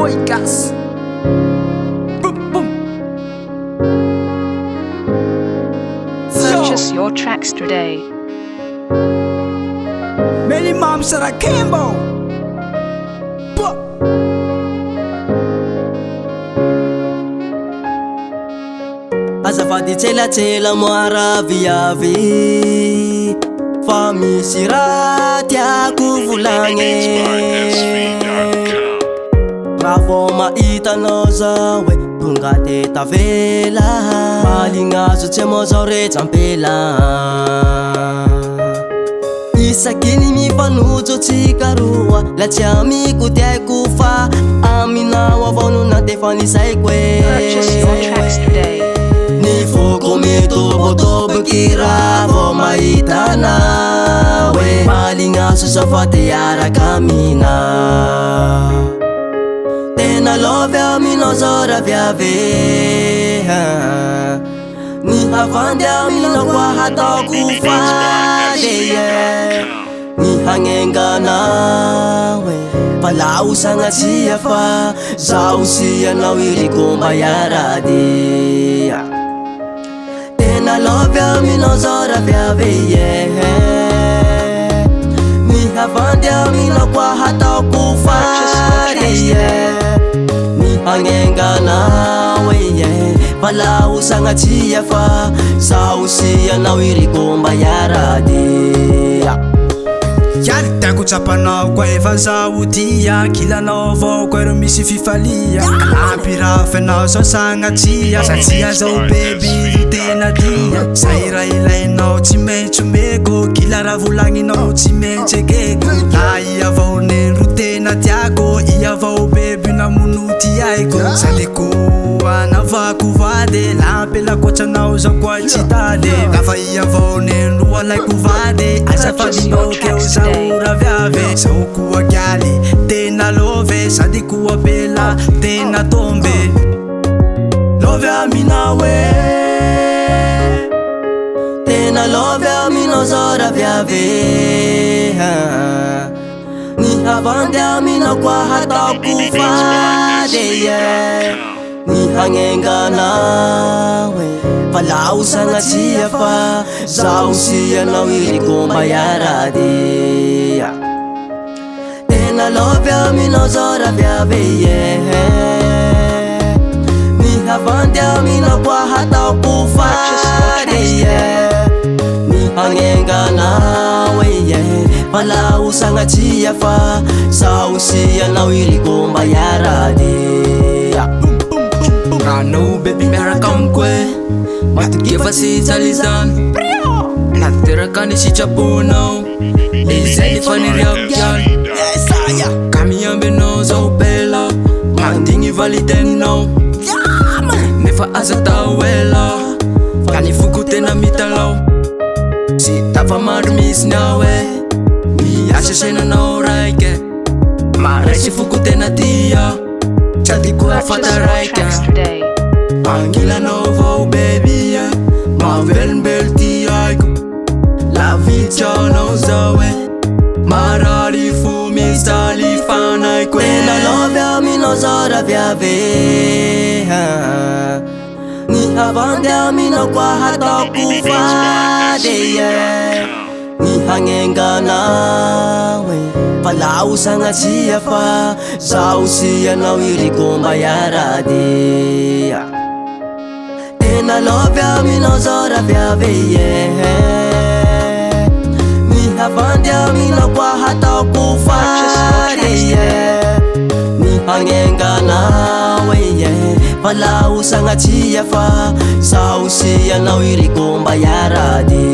boy Gas. Boom boom. Purchase your tracks today. Many moms that I came out. Azafady tselatsela moara viavy fa misy raha tiako volagny. Raha vao mahitanao zao hoe tonga de tavela, malignazo tsy moa zao retsampela. Isakiny mifanojo tsika roa, la tsy amiko tiaiko fa aminao avao no natefanisayko e. Purchase your tracks today. Ni foko mitobotoboky raha vao mahitana hoe malignazo sa fa te hiaraka amina. Tena love aminao zao raha viavy, ny havandy aminao koa hataoko faly. Ny hagnengana hoe palao sagnatsia fa zaho sy anao iriko mba hiarady. Tena love aminao zao raha viavy, ny havandy aminao koa hataoko faly. Ny hagnengana hoe palao sagnatsia fa zaho sy anao iriko mba hiarady. Yali tiako tsapanao koa efa zaho tia, kilanao avao koa ro misy fifalia. Ampirafenao zao sagnatsia, satria zao baby tena tia. Zahira ilainao tsy mentsomeko, kila raha volagninao tsy mentsakeko. La i avao nendro tena tiako, i avao baby namono tiaiko. Saleko anavako vady, lampelako atsanao zao koa tsy tady. Lafa i avao nendro alaiko vady, azafadinao keo zao raha viavy. Zaho koa galy tena love, sady koa bela tena tombe. Love aminao e, tena love aminao zao raha viavy. Ny havandy aminao koa hataoko faly. Ny hagnengana hoe palao sagnatsia fa zaho sy anao iriko mba hiarady. Tena love aminao zao raha viavy, ny havandy aminao koa hataoko faly. Ny hagnengana hoe palao sagnatsia fa zaho sy anao iriko mba hiarady. Rano baby miaraka amiko e, matoky efa sy tsalizany. Naterakany sitraponao, izay efa niriako kiany. Ka miamby anao zao bela, mandigny valitenao. Nefa aza tao ela, ka ny foko tena mitalao. Sy tafa maro misy nao e, miasa senanao raike. Maresy foko tena tia, sady koa fata raika. Angilanao avao baby, mavelombelo ty aiko. La vitranao zao e, marary fo misaly fanaiko e. Tena love aminao zao raha viavy, ny havandy aminao koa hataoko faly. Ny hagnengana hoe palao sagnatsia fa zaho sy anao iriko mba hiarady. Tena love aminao zao raha viavy, ny havandy aminao koa hataoko faly. Ny hagnengana hoe palao sagnatsia fa zaho sy anao iriko mba hiarady.